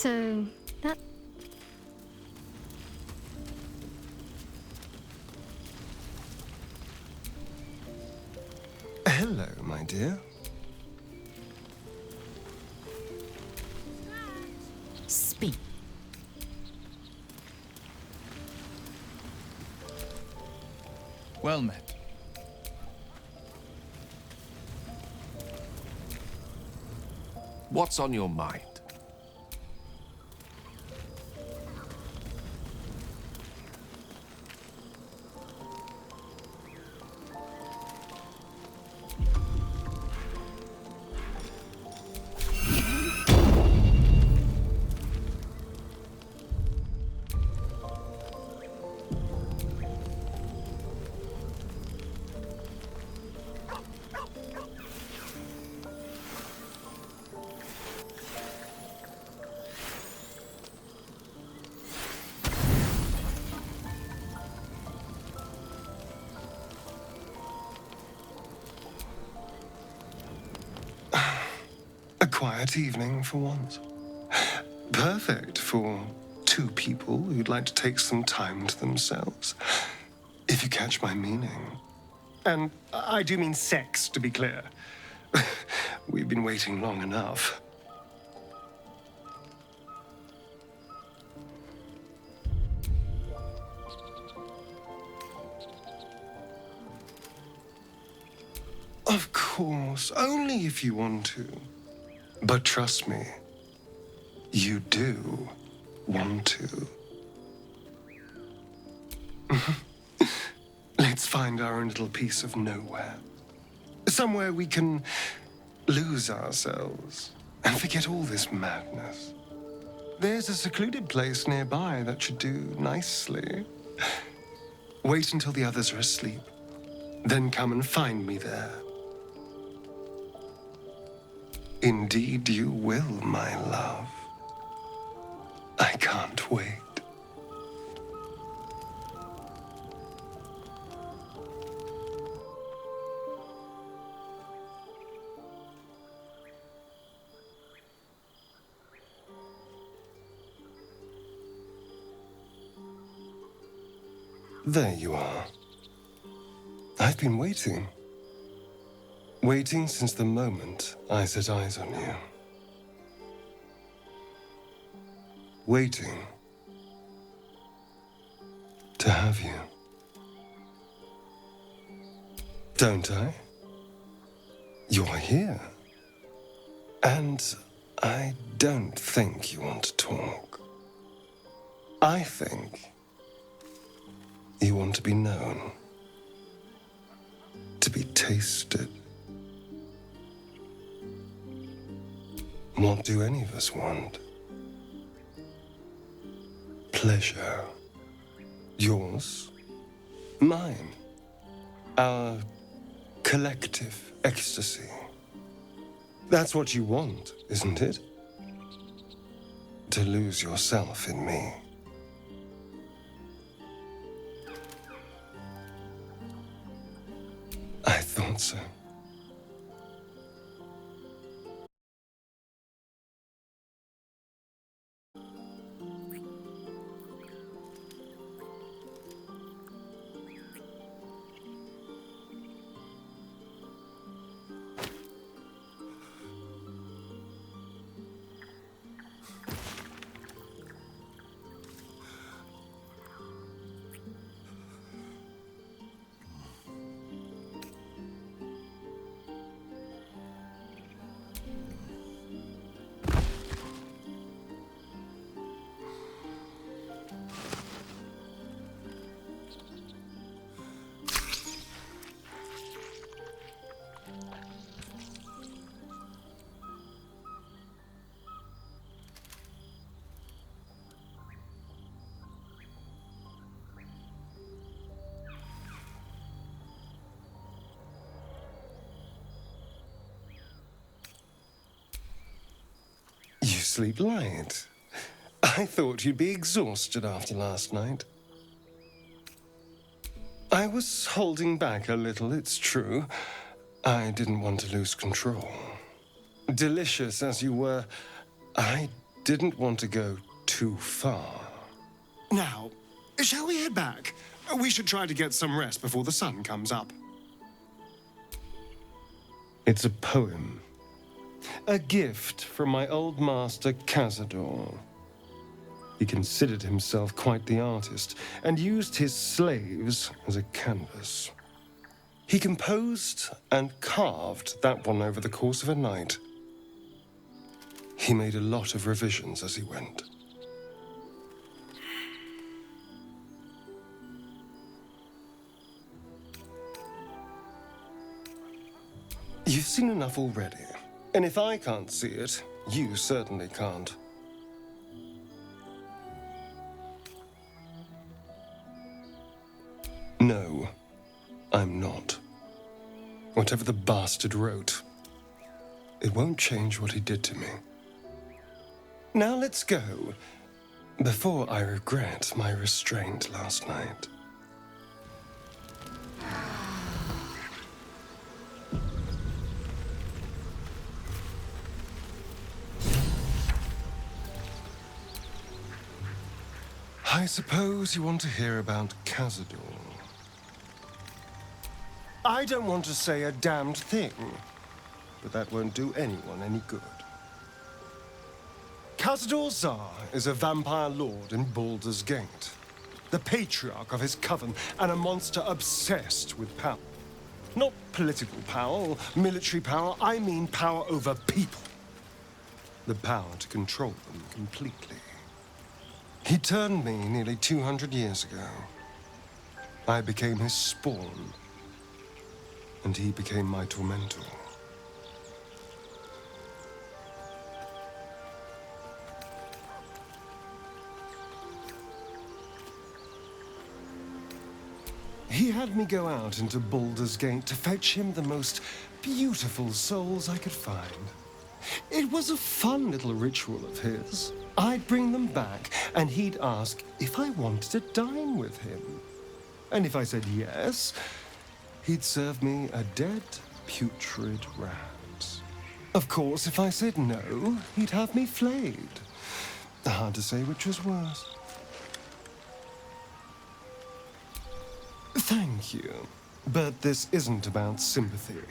So, that... Hello, my dear. Speak. Well met. What's on your mind? A quiet evening for once. Perfect for two people who'd like to take some time to themselves. If you catch my meaning. And I do mean sex, to be clear. We've been waiting long enough. Of course, only if you want to. But trust me, you do want to. Let's find our own little piece of nowhere. Somewhere we can lose ourselves and forget all this madness. There's a secluded place nearby that should do nicely. Wait until the others are asleep, then come and find me there. Indeed you will, my love. I can't wait. There you are. I've been waiting. Waiting since the moment I set eyes on you. Waiting to have you. Don't I? You're here. And I don't think you want to talk. I think you want to be known, to be tasted. What do any of us want? Pleasure. Yours, mine, our collective ecstasy. That's what you want, isn't it? To lose yourself in me. I thought so. You sleep light. I thought you'd be exhausted after last night. I was holding back a little, it's true. I didn't want to lose control. Delicious as you were, I didn't want to go too far. Now, shall we head back? We should try to get some rest before the sun comes up. It's a poem. A gift from my old master, Cazador. He considered himself quite the artist and used his slaves as a canvas. He composed and carved that one over the course of a night. He made a lot of revisions as he went. You've seen enough already, and if I can't see it, you certainly can't. No, I'm not. Whatever the bastard wrote, it won't change what he did to me. Now let's go, before I regret my restraint last night. I suppose you want to hear about Cazador. I don't want to say a damned thing, but that won't do anyone any good. Cazador Zar is a vampire lord in Baldur's Gate, the patriarch of his coven, and a monster obsessed with power. Not political power or military power, I mean power over people. The power to control them completely. He turned me nearly 200 years ago. I became his spawn, and he became my tormentor. He had me go out into Baldur's Gate to fetch him the most beautiful souls I could find. It was a fun little ritual of his. I'd bring them back, and he'd ask if I wanted to dine with him. And if I said yes, he'd serve me a dead, putrid rat. Of course, if I said no, he'd have me flayed. Hard to say which was worse. Thank you, but this isn't about sympathy.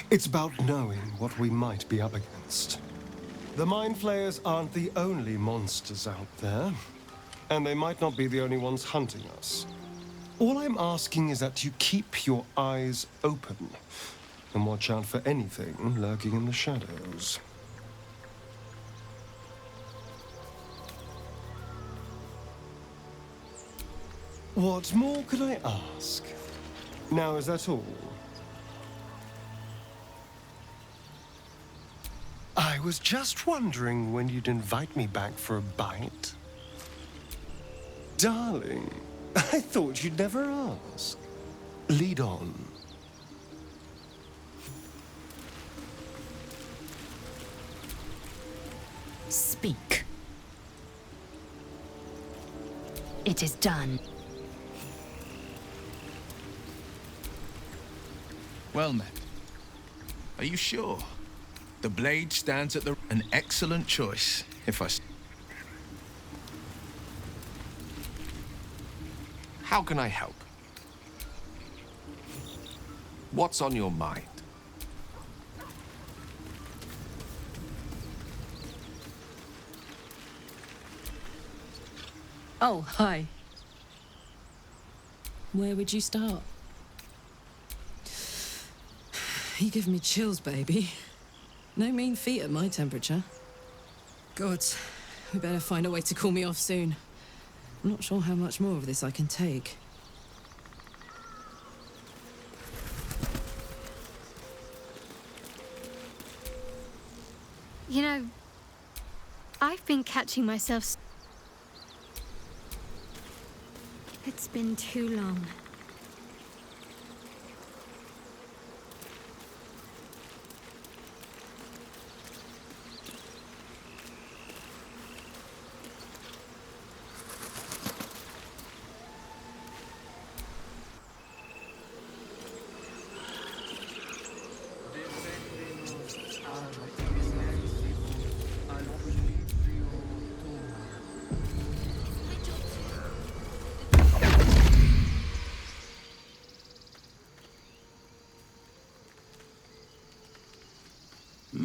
It's about knowing what we might be up against. The Mind Flayers aren't the only monsters out there, and they might not be the only ones hunting us. All I'm asking is that you keep your eyes open and watch out for anything lurking in the shadows. What more could I ask? Now, is that all? I was just wondering when you'd invite me back for a bite. Darling, I thought you'd never ask. Lead on. Speak. It is done. Well met. Are you sure? The blade stands at an excellent choice, if I... How can I help? What's on your mind? Oh, hi. Where would you start? You give me chills, baby. No mean feat at my temperature. God, we better find a way to cool me off soon. I'm not sure how much more of this I can take. You know, I've been catching myself. It's been too long.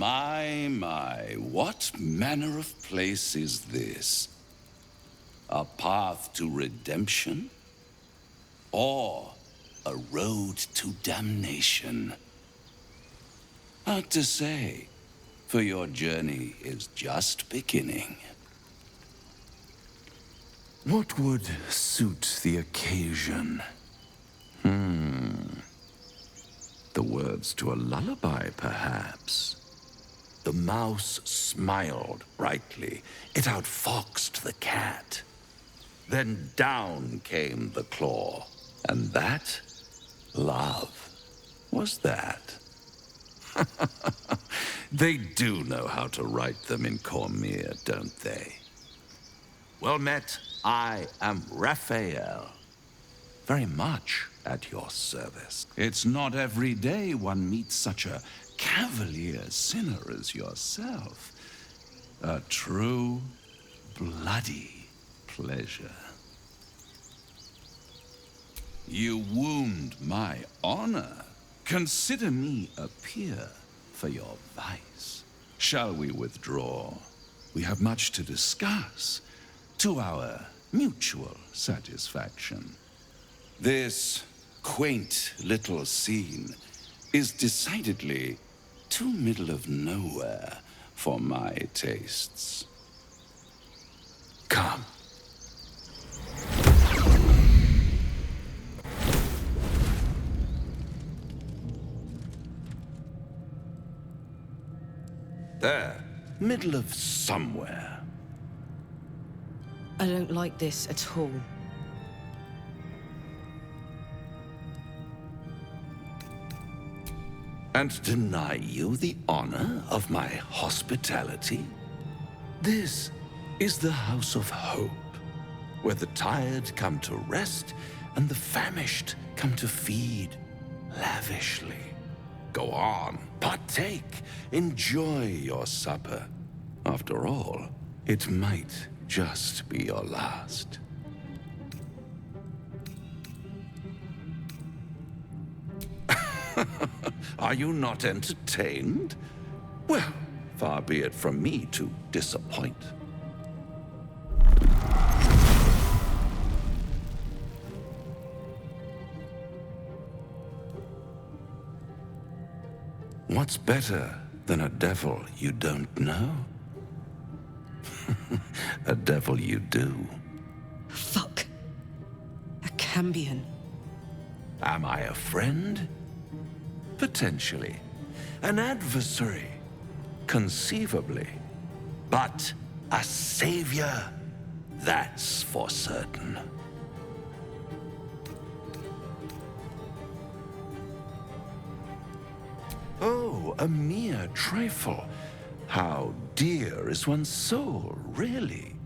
My, what manner of place is this? A path to redemption? Or a road to damnation? Hard to say, for your journey is just beginning. What would suit the occasion? The words to a lullaby, perhaps. The mouse smiled brightly. It outfoxed the cat. Then down came the claw. And that, love, was that. They do know how to write them in Cormier, don't they? Well met, I am Raphael. Very much at your service. It's not every day one meets such a cavalier sinner as yourself. A true, bloody pleasure. You wound my honor. Consider me a peer for your vice. Shall we withdraw? We have much to discuss, to our mutual satisfaction. This quaint little scene is decidedly too middle of nowhere for my tastes. Come. There, middle of somewhere. I don't like this at all. And deny you the honor of my hospitality? This is the House of Hope, where the tired come to rest and the famished come to feed lavishly. Go on, partake, enjoy your supper. After all, it might just be your last. Are you not entertained? Well, far be it from me to disappoint. What's better than a devil you don't know? A devil you do. Fuck. A Cambion. Am I a friend? Potentially. An adversary? Conceivably. But a savior? That's for certain. Oh, a mere trifle. How dear is one's soul, really?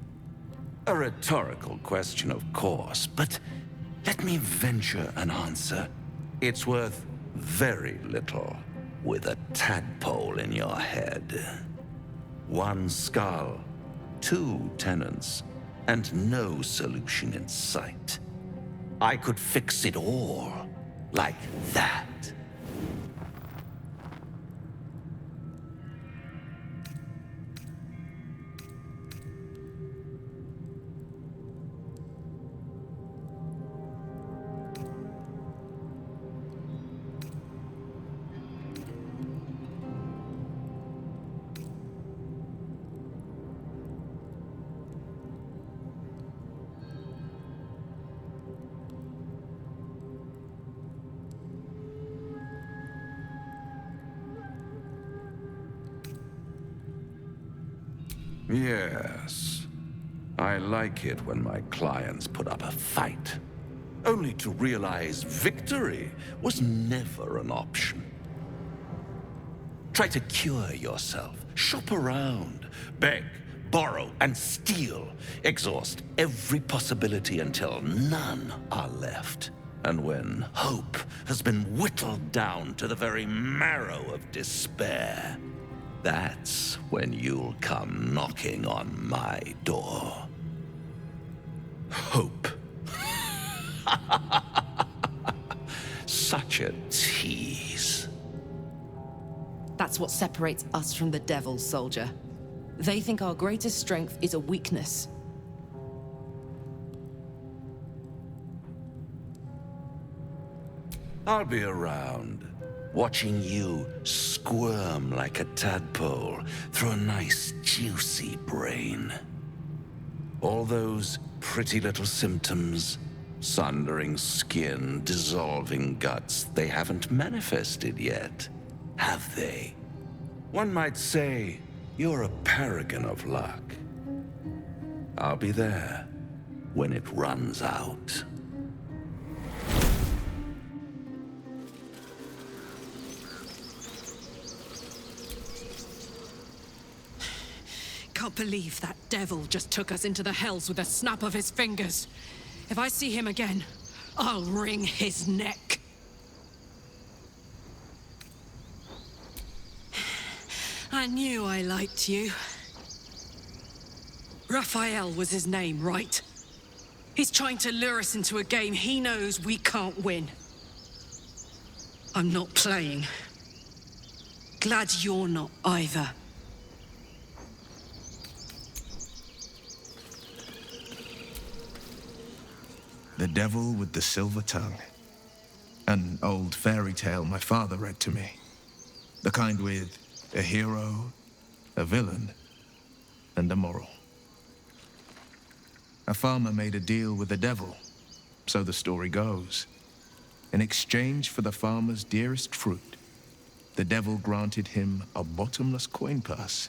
A rhetorical question, of course, but let me venture an answer. It's worth very little with a tadpole in your head. One skull, two tenants, and no solution in sight. I could fix it all like that. Yes. I like it when my clients put up a fight, only to realize victory was never an option. Try to cure yourself, shop around, beg, borrow, and steal. Exhaust every possibility until none are left. And when hope has been whittled down to the very marrow of despair, that's when you'll come knocking on my door. Hope. Such a tease. That's That's what separates us from the devil, soldier. They think our greatest strength is a weakness. I'll be around, watching you squirm like a tadpole through a nice, juicy brain. All those pretty little symptoms, sundering skin, dissolving guts, they haven't manifested yet, have they? One might say you're a paragon of luck. I'll be there when it runs out. Can't believe that devil just took us into the hells with a snap of his fingers. If I see him again, I'll wring his neck. I knew I liked you. Raphael was his name, right? He's trying to lure us into a game he knows we can't win. I'm not playing. Glad you're not either. The Devil with the Silver Tongue. An old fairy tale my father read to me. The kind with a hero, a villain, and a moral. A farmer made a deal with the devil, so the story goes. In exchange for the farmer's dearest fruit, the devil granted him a bottomless coin purse.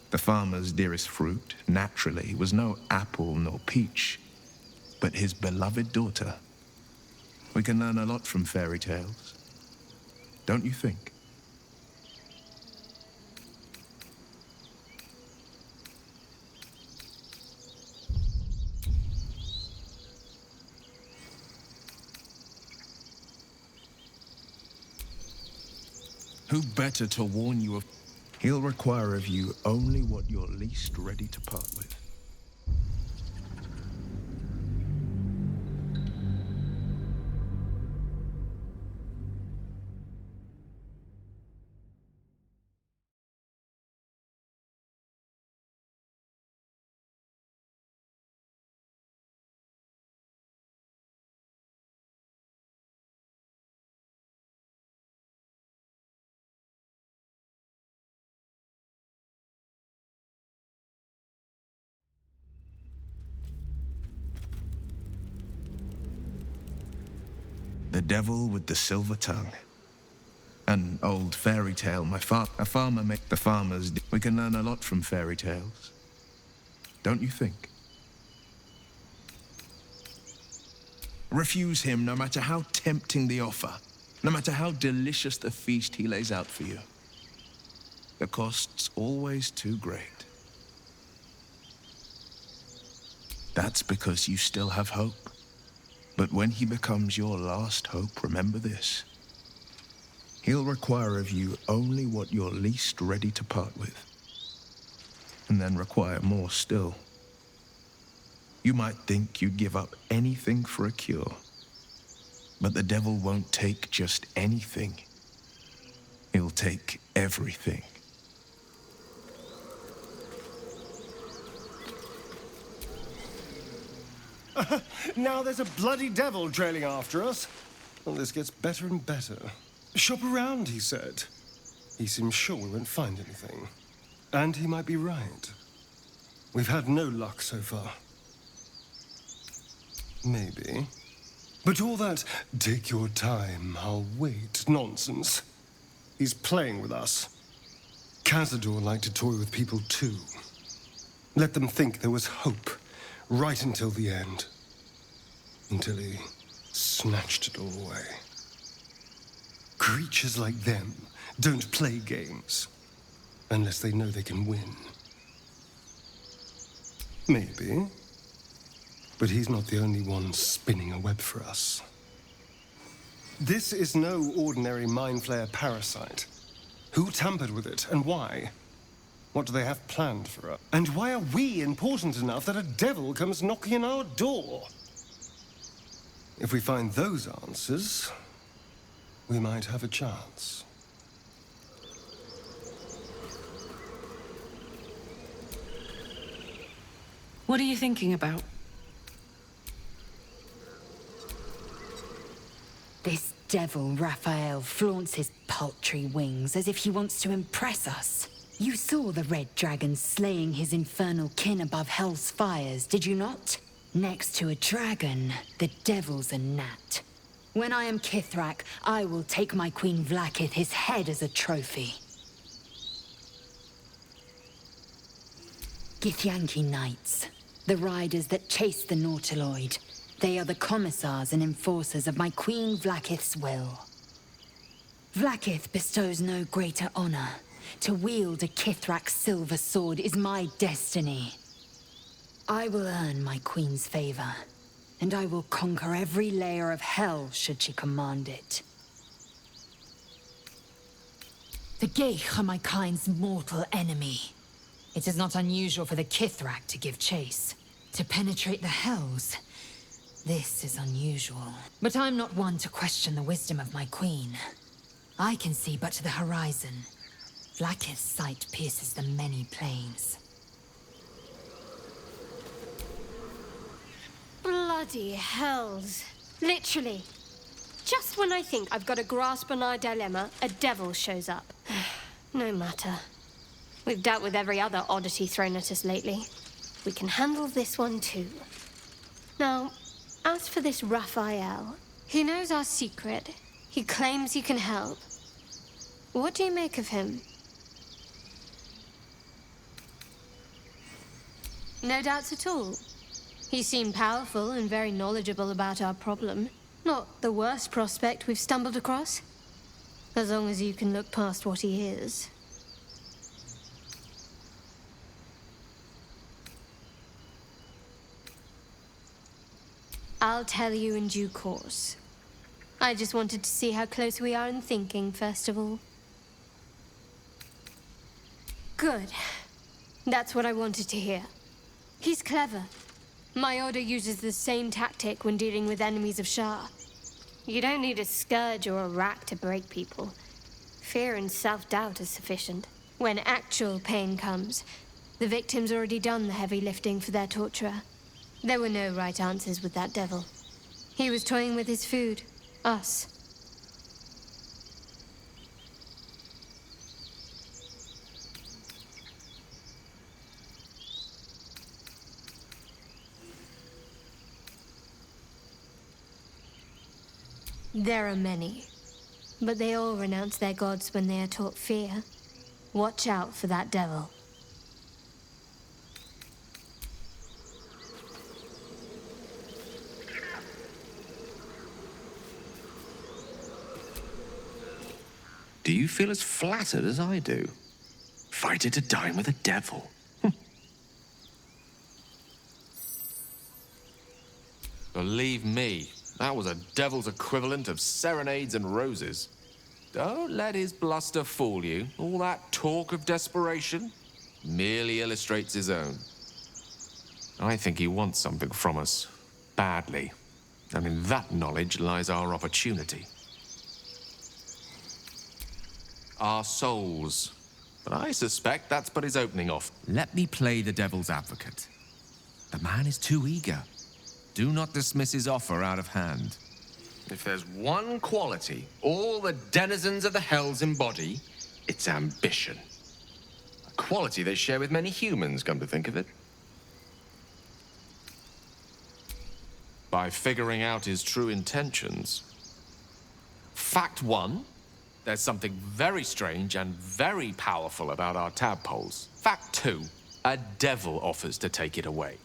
The farmer's dearest fruit, naturally, was no apple nor peach, but his beloved daughter. We can learn a lot from fairy tales, don't you think? Who better to warn you of? He'll require of you only what you're least ready to part with. The Devil with the Silver Tongue. An old fairy tale a farmer made the farmers. We can learn a lot from fairy tales, don't you think? Refuse him no matter how tempting the offer, no matter how delicious the feast he lays out for you. The cost's always too great. That's because you still have hope. But when he becomes your last hope, remember this. He'll require of you only what you're least ready to part with, and then require more still. You might think you'd give up anything for a cure, but the devil won't take just anything. He'll take everything. Now there's a bloody devil trailing after us. Well, this gets better and better. Shop around, he said. He seems sure we won't find anything. And he might be right. We've had no luck so far. Maybe. But all that, take your time, I'll wait, nonsense. He's playing with us. Cazador liked to toy with people too. Let them think there was hope. Right until the end. Until he snatched it all away. Creatures like them don't play games. Unless they know they can win. Maybe. But he's not the only one spinning a web for us. This is no ordinary Mind Flayer parasite. Who tampered with it, and why? What do they have planned for us? And why are we important enough that a devil comes knocking on our door? If we find those answers, we might have a chance. What are you thinking about? This devil Raphael flaunts his paltry wings as if he wants to impress us. You saw the red dragon slaying his infernal kin above hell's fires, did you not? Next to a dragon, the devil's a gnat. When I am Kithrak, I will take my Queen Vlaakith his head as a trophy. Githyanki Knights, the riders that chase the Nautiloid. They are the commissars and enforcers of my Queen Vlaakith's will. Vlaakith bestows no greater honor. To wield a Kithrak silver sword is my destiny. I will earn my queen's favor, and I will conquer every layer of hell should she command it. The Geich are my kind's mortal enemy. It is not unusual for the Kithrak to give chase. To penetrate the hells, this is unusual. But I'm not one to question the wisdom of my queen. I can see but to the horizon. Vlaakith's sight pierces the many planes. Bloody hells. Literally. Just when I think I've got a grasp on our dilemma, a devil shows up. No matter. We've dealt with every other oddity thrown at us lately. We can handle this one too. Now, as for this Raphael, he knows our secret. He claims he can help. What do you make of him? No doubts at all. He seemed powerful and very knowledgeable about our problem. Not the worst prospect we've stumbled across. As long as you can look past what he is. I'll tell you in due course. I just wanted to see how close we are in thinking, first of all. Good. That's what I wanted to hear. He's clever. My order uses the same tactic when dealing with enemies of Shah. You don't need a scourge or a rack to break people. Fear and self-doubt is sufficient. When actual pain comes, the victim's already done the heavy lifting for their torturer. There were no right answers with that devil. He was toying with his food. Us. There are many, but they all renounce their gods when they are taught fear. Watch out for that devil. Do you feel as flattered as I do? Fighting to dine with a devil. Believe me, that was a devil's equivalent of serenades and roses. Don't let his bluster fool you. All that talk of desperation merely illustrates his own. I think he wants something from us, badly. And in that knowledge lies our opportunity. Our souls. But I suspect that's but his opening off. Let me play the devil's advocate. The man is too eager. Do not dismiss his offer out of hand. If there's one quality all the denizens of the hells embody, it's ambition. A quality they share with many humans, come to think of it. By figuring out his true intentions. Fact one, there's something very strange and very powerful about our tadpoles. Fact two, a devil offers to take it away.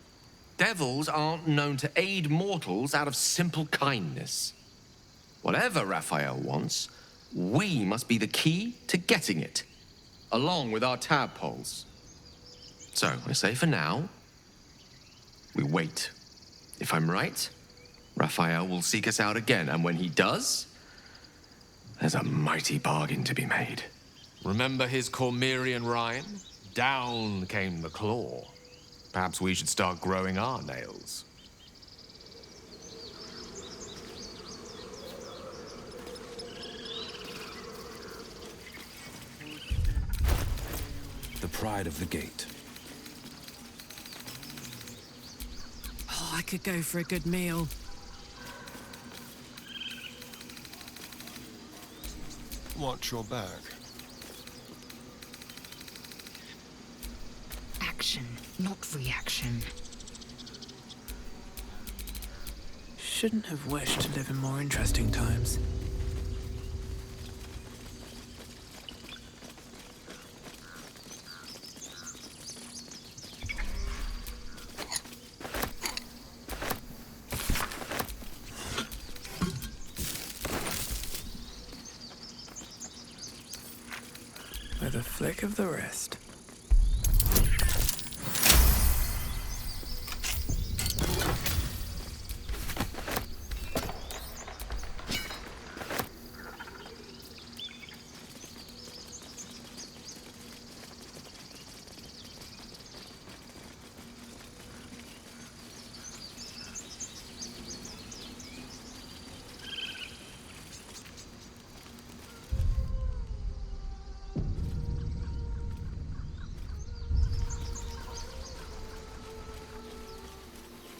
Devils aren't known to aid mortals out of simple kindness. Whatever Raphael wants, we must be the key to getting it, along with our tadpoles. So, I say for now, we wait. If I'm right, Raphael will seek us out again, and when he does, there's a mighty bargain to be made. Remember his Cormyrean rhyme? Down came the claw. Perhaps we should start growing our nails. The pride of the gate. could go for a good meal. Watch your back. Action, not reaction. Shouldn't have wished to live in more interesting times. With a flick of the wrist.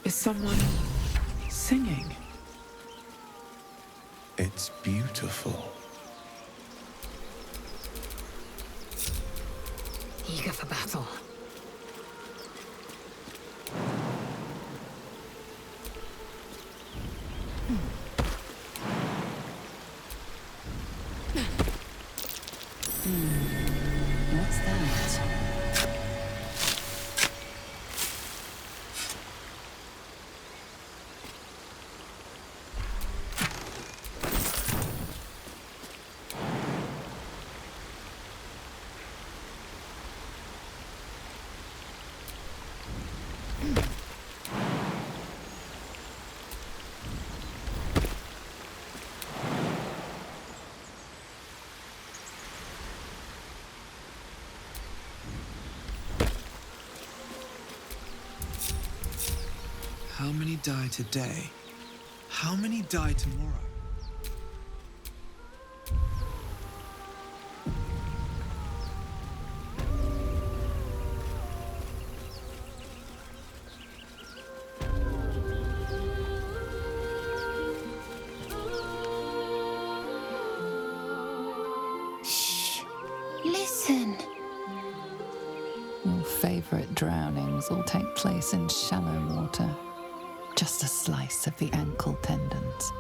Is someone singing? It's beautiful. Eager for battle. What's that? How many die today? How many die tomorrow? Shh. Listen. Your favorite drownings all take place in shallow water. Just a slice of the ankle tendons.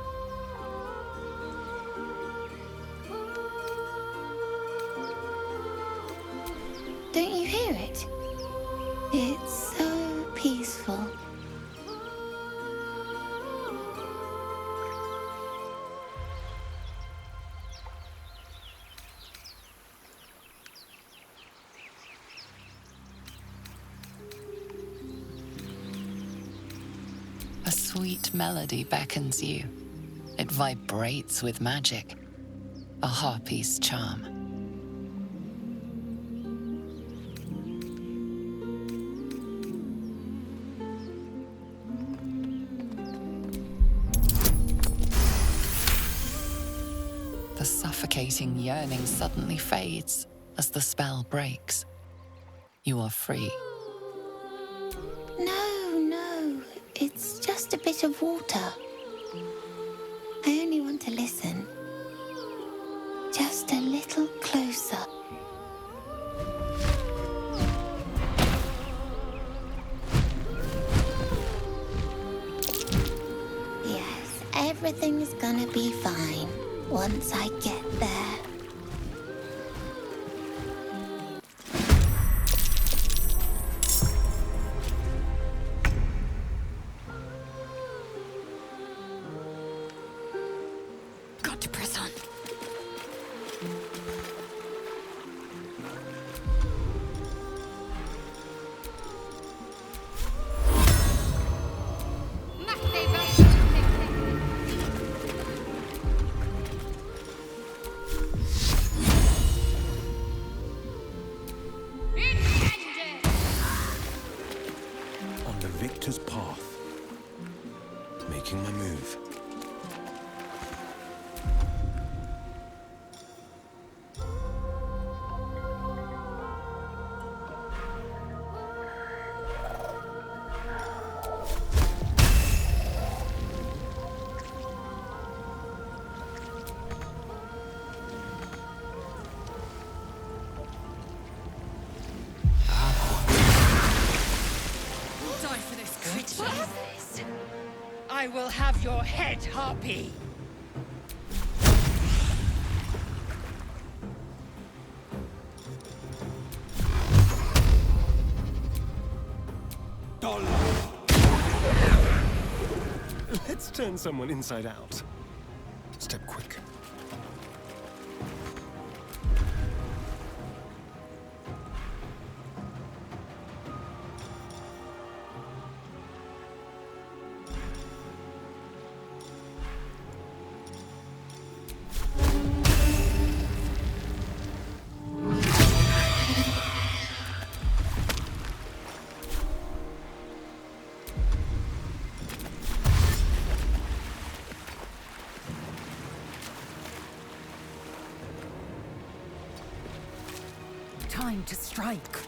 Don't you hear it? It's so peaceful. A sweet melody beckons you. It vibrates with magic. A harpy's charm. The suffocating yearning suddenly fades as the spell breaks. You are free. No, it's just a bit of water. I only want to listen. Just a little closer. Yes, everything's gonna be fine once I get there. Got to press on. On the victor's path. Making my move. this! I will have your head, Harpy! Let's turn someone inside out. Step quick. Time to strike.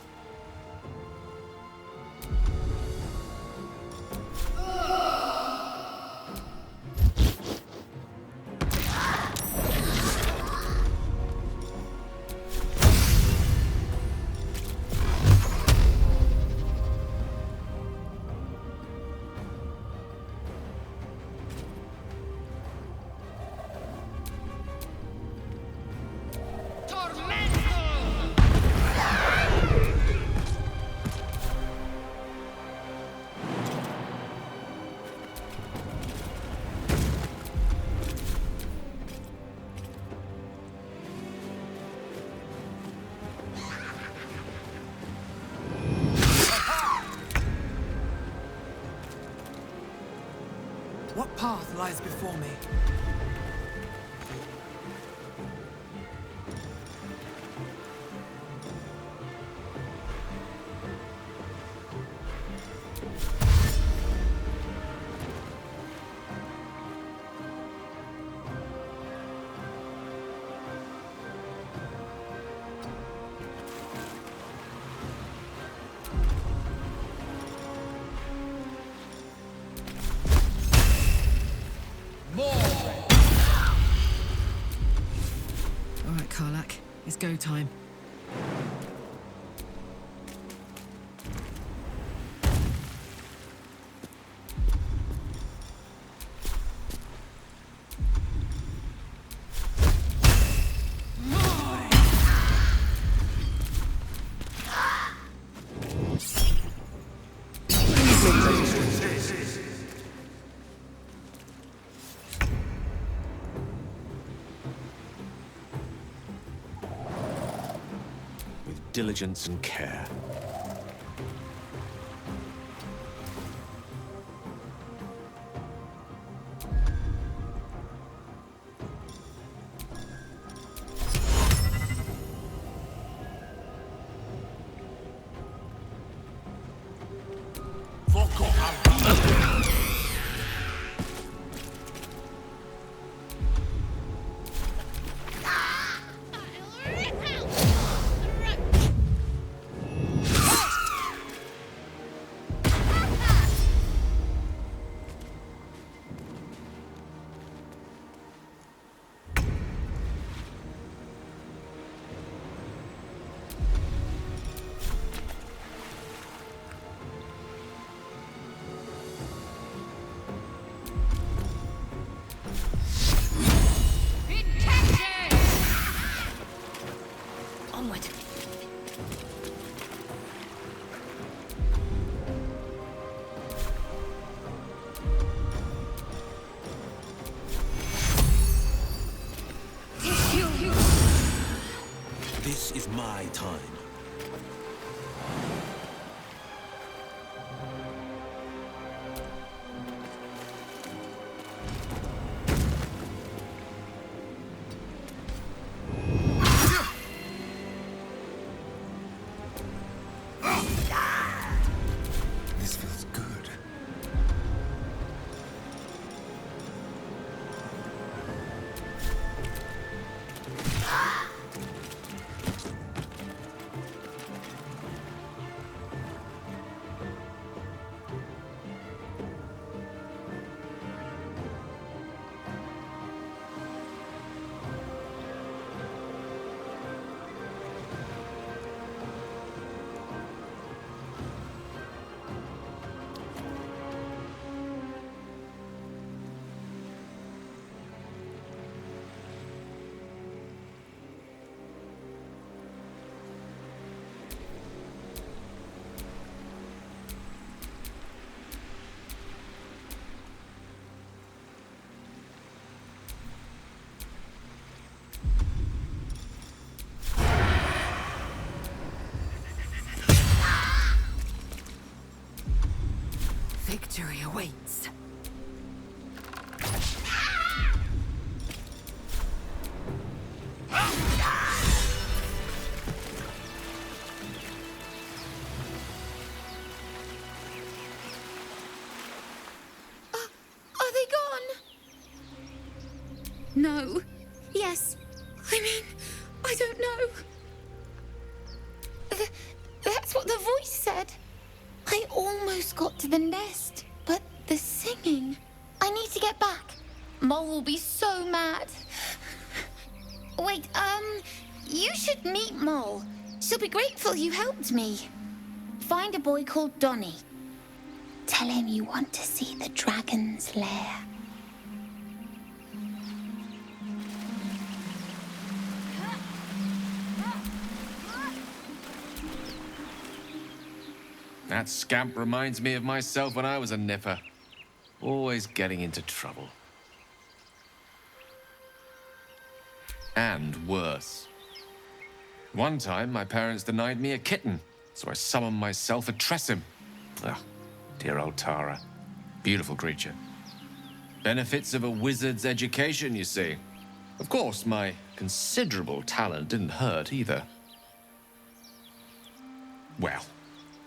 What path lies before me? All right, Karlak. It's go time. Diligence and care. Onward. This is my time. This feels good. No. Yes. I mean, I don't know. That's what the voice said. I almost got to the nest, but the singing... I need to get back. Mole will be so mad. Wait, you should meet Mole. She'll be grateful you helped me. Find a boy called Donny. Tell him you want to see the dragon's lair. That scamp reminds me of myself when I was a nipper. Always getting into trouble. And worse. One time, my parents denied me a kitten, so I summoned myself a Tressim. Ugh, dear old Tara. Beautiful creature. Benefits of a wizard's education, you see. Of course, my considerable talent didn't hurt either. Well,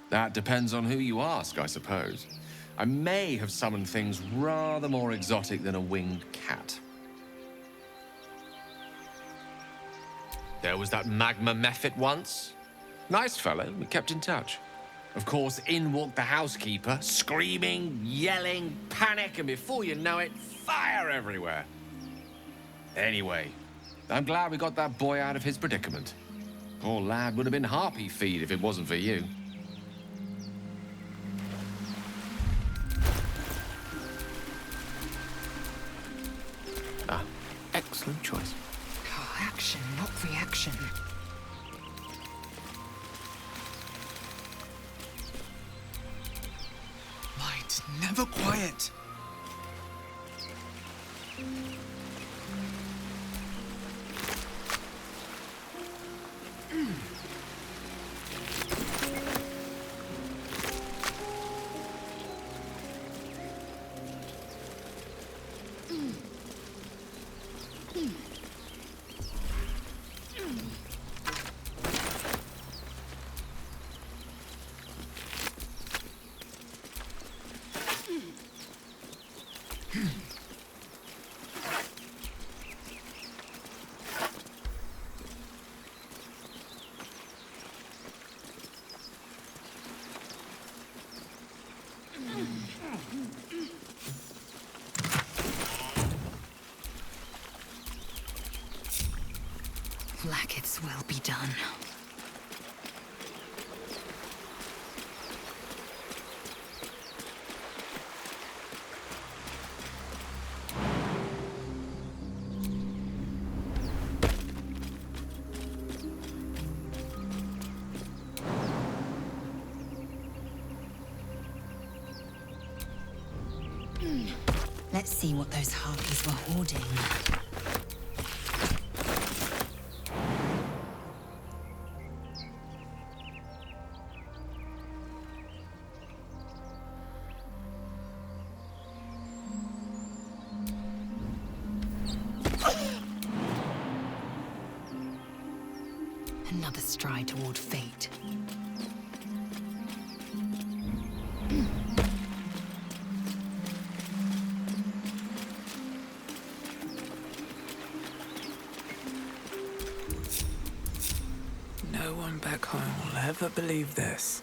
that depends on who you ask, I suppose. I may have summoned things rather more exotic than a winged cat. There was that magma mephit once. Nice fellow, we kept in touch. Of course, in walked the housekeeper, screaming, yelling, panic, and before you know it, fire everywhere. Anyway, I'm glad we got that boy out of his predicament. Poor lad would have been harpy feed if it wasn't for you. Ah, excellent choice. Oh, action, not reaction. Light, never quiet. Blacketh's will be done. Let's see what those harpies were hoarding. Another stride toward fate. No one back home will ever believe this.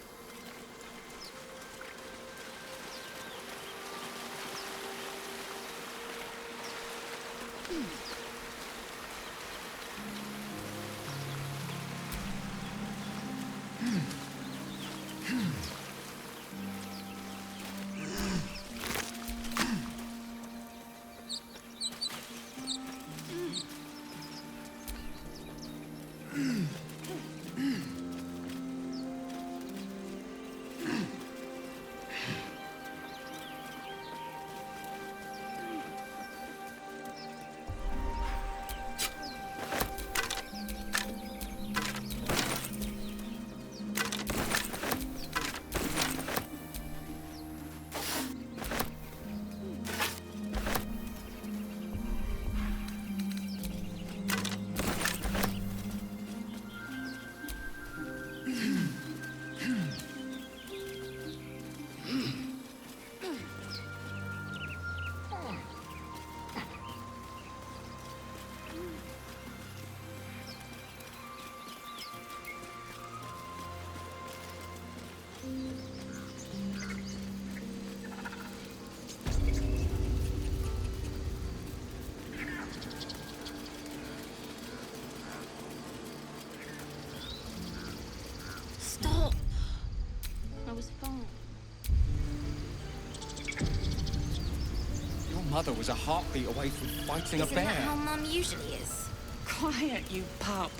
mother was a heartbeat away from fighting a Isn't bear. that how Mum usually is? Quiet, you pup.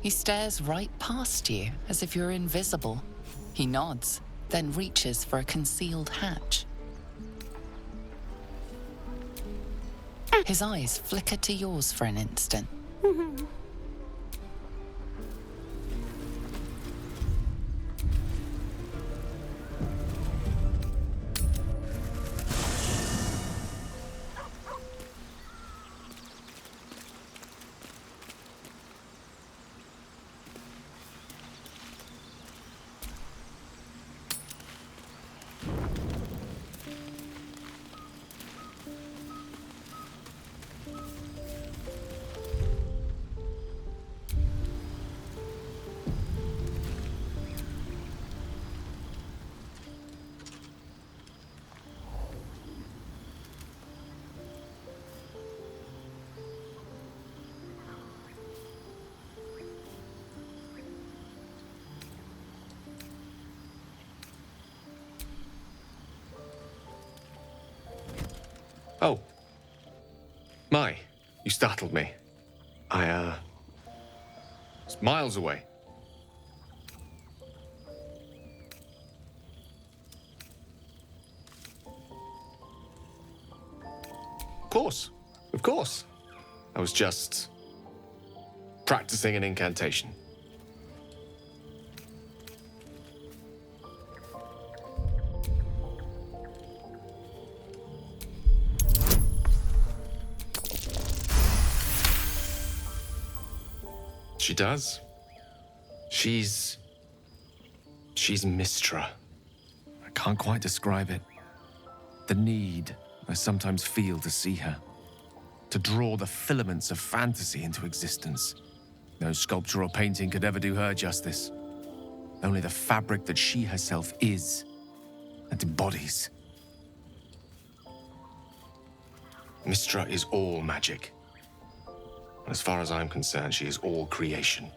He stares right past you, as if you're invisible. He nods, then reaches for a concealed hatch. His eyes flicker to yours for an instant. Oh. My, you startled me. It's miles away. Of course. I was just practicing an incantation. She does. She's Mistra. I can't quite describe it. The need I sometimes feel to see her. To draw the filaments of fantasy into existence. No sculpture or painting could ever do her justice. Only the fabric that she herself is and embodies. Mistra is all magic. As far as I'm concerned, she is all creation.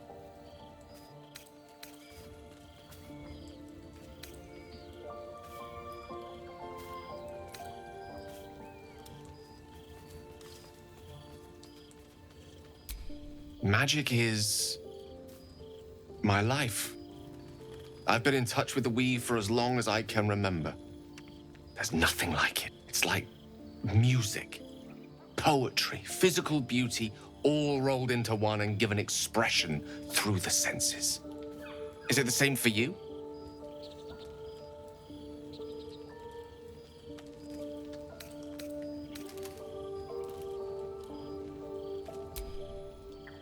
Magic is my life. I've been in touch with the weave for as long as I can remember. There's nothing like it. It's like music, poetry, physical beauty, all rolled into one and given expression through the senses. Is it the same for you?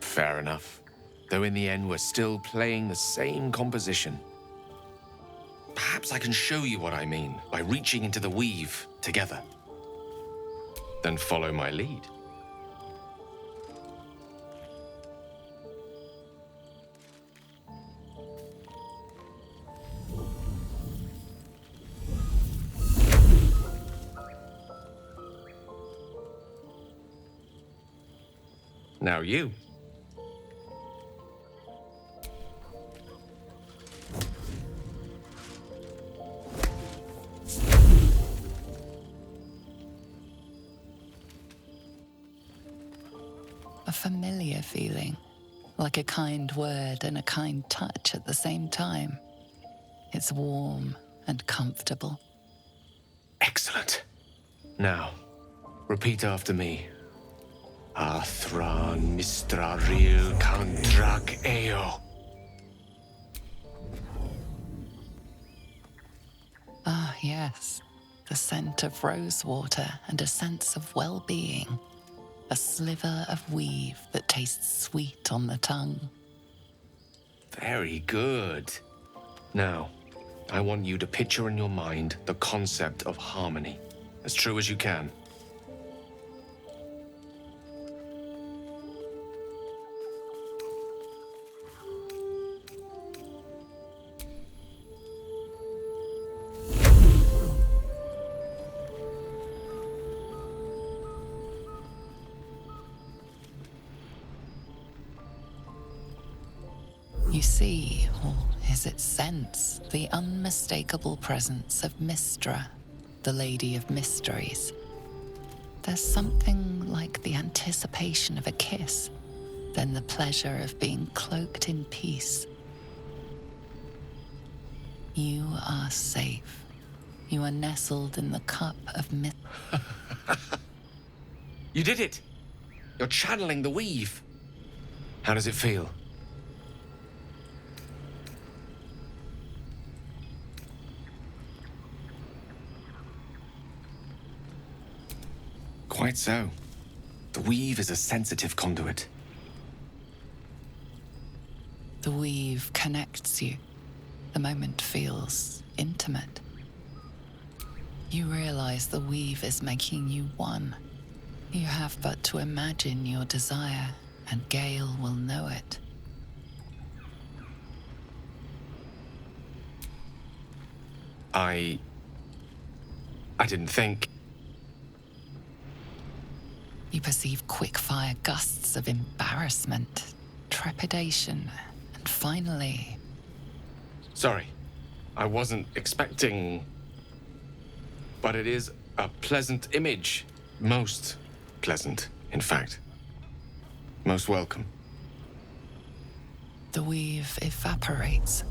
Fair enough. Though in the end, we're still playing the same composition. Perhaps I can show you what I mean by reaching into the weave together. Then follow my lead. Now you. A familiar feeling, like a kind word and a kind touch at the same time. It's warm and comfortable. Excellent. Now, repeat after me. Athran Mistraril Kantrak Eo. Ah, yes. The scent of rosewater and a sense of well-being. A sliver of weave that tastes sweet on the tongue. Very good. Now, I want you to picture in your mind the concept of harmony, as true as you can. You see, or is it sense, the unmistakable presence of Mystra, the Lady of Mysteries. There's something like the anticipation of a kiss, then the pleasure of being cloaked in peace. You are safe. You are nestled in the cup of myth. You did it! You're channeling the weave. How does it feel? Quite so. The weave is a sensitive conduit. The weave connects you. The moment feels intimate. You realize the weave is making you one. You have but to imagine your desire, and Gale will know it. I didn't think. You perceive quick-fire gusts of embarrassment, trepidation, and finally... Sorry, I wasn't expecting... But it is a pleasant image. Most pleasant, in fact. Most welcome. The weave evaporates,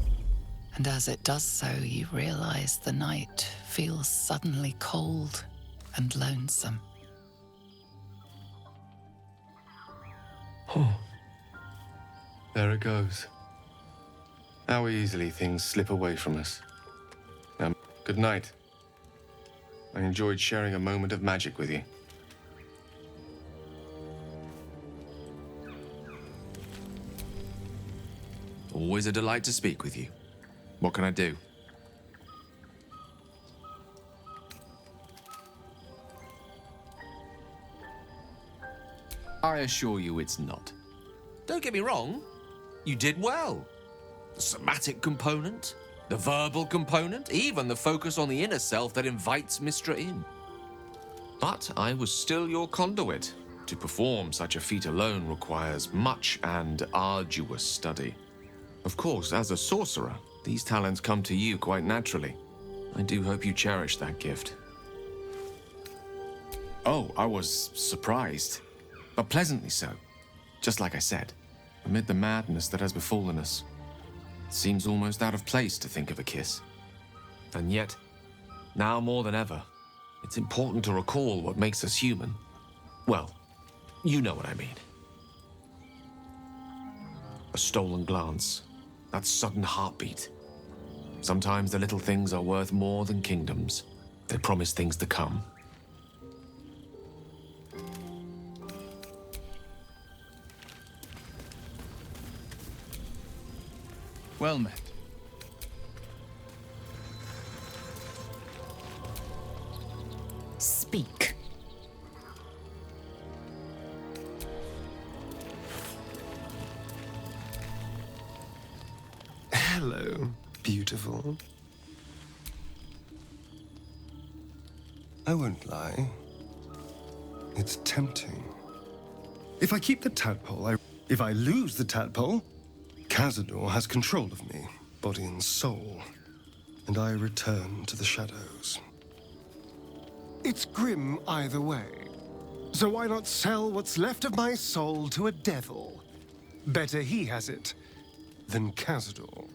and as it does so, you realize the night feels suddenly cold and lonesome. Oh. There it goes. How easily things slip away from us. Good night. I enjoyed sharing a moment of magic with you. Always a delight to speak with you. What can I do? I assure you it's not. Don't get me wrong, you did well. The somatic component, the verbal component, even the focus on the inner self that invites Mystra in. But I was still your conduit. To perform such a feat alone requires much and arduous study. Of course, as a sorcerer, these talents come to you quite naturally. I do hope you cherish that gift. Oh, I was surprised, but pleasantly so. Just like I said, amid the madness that has befallen us, it seems almost out of place to think of a kiss. And yet, now more than ever, it's important to recall what makes us human. Well, you know what I mean. A stolen glance, that sudden heartbeat. Sometimes the little things are worth more than kingdoms. They promise things to come. Well met. Speak. Hello, beautiful. I won't lie. It's tempting. If I keep the tadpole, if I lose the tadpole, Cazador has control of me, body and soul, and I return to the shadows. It's grim either way. So why not sell what's left of my soul to a devil? Better he has it than Cazador.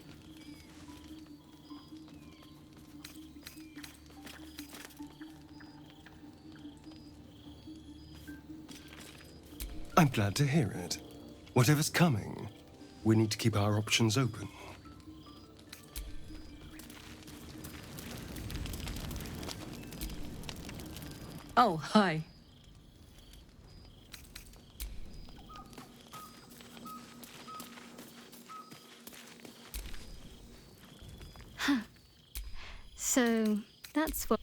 I'm glad to hear it. Whatever's coming, we need to keep our options open. Oh, hi. So, that's what...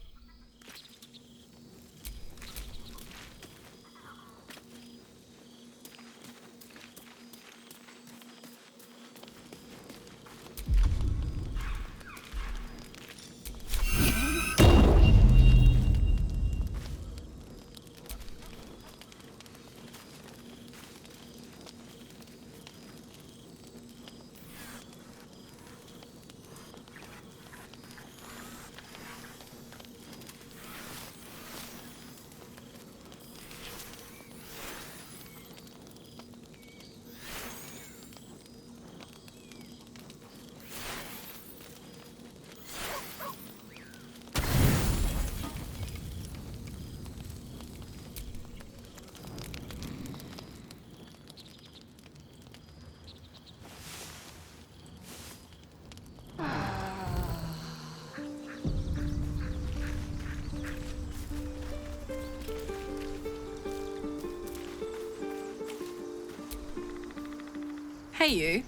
Hey, you.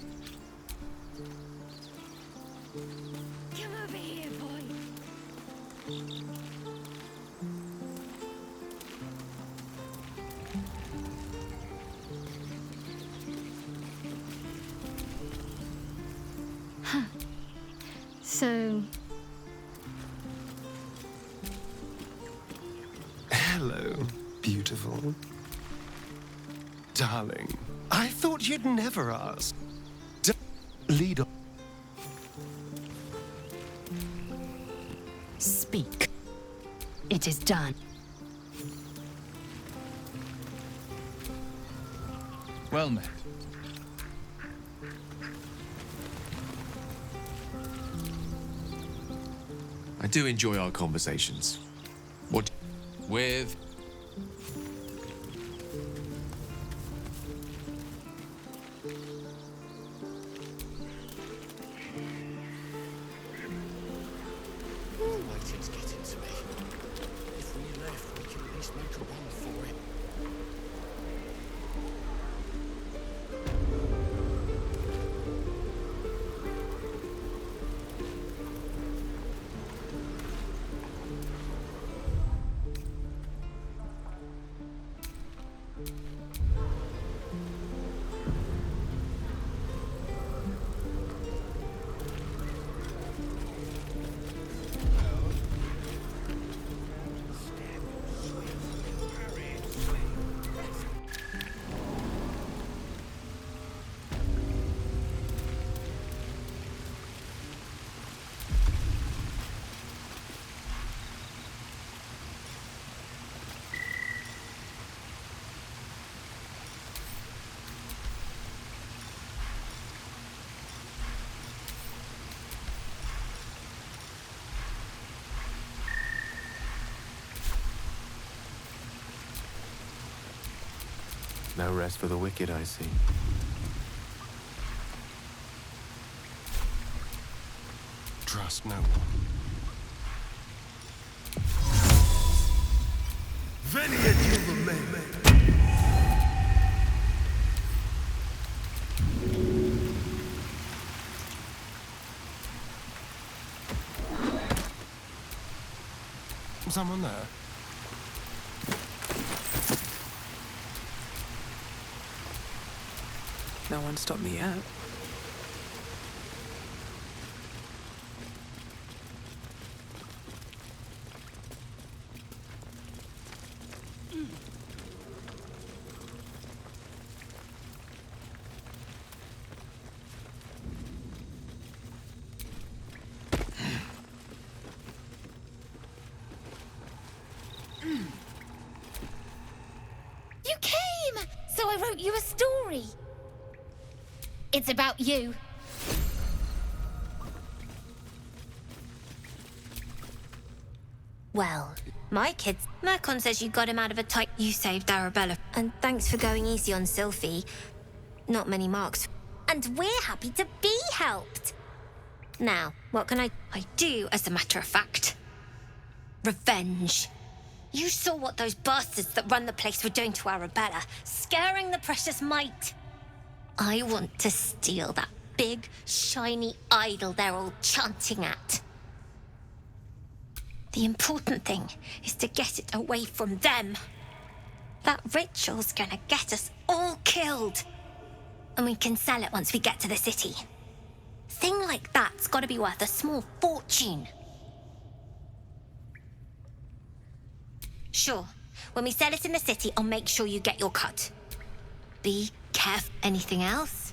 Come over here, boy. So, Hello, beautiful. Darling, I thought you'd never ask. Lead on. Speak. It is done. Well met. I do enjoy our conversations. What with? Waiting's getting to me. If we left, we could at least make a run for it. No rest for the wicked, I see. Trust no one. Someone there? No one stopped me yet. You came! So I wrote you a story. It's about you. Well, my kids. Mercon says you got him out of a tight. You saved Arabella. And thanks for going easy on Sylphie. Not many marks. And we're happy to be helped. Now, what can I do, as a matter of fact? Revenge. You saw what those bastards that run the place were doing to Arabella, scaring the precious mite. I want to steal that big, shiny idol they're all chanting at. The important thing is to get it away from them. That ritual's gonna get us all killed. And we can sell it once we get to the city. Thing like that's gotta be worth a small fortune. Sure, when we sell it in the city, I'll make sure you get your cut. Be careful. Anything else?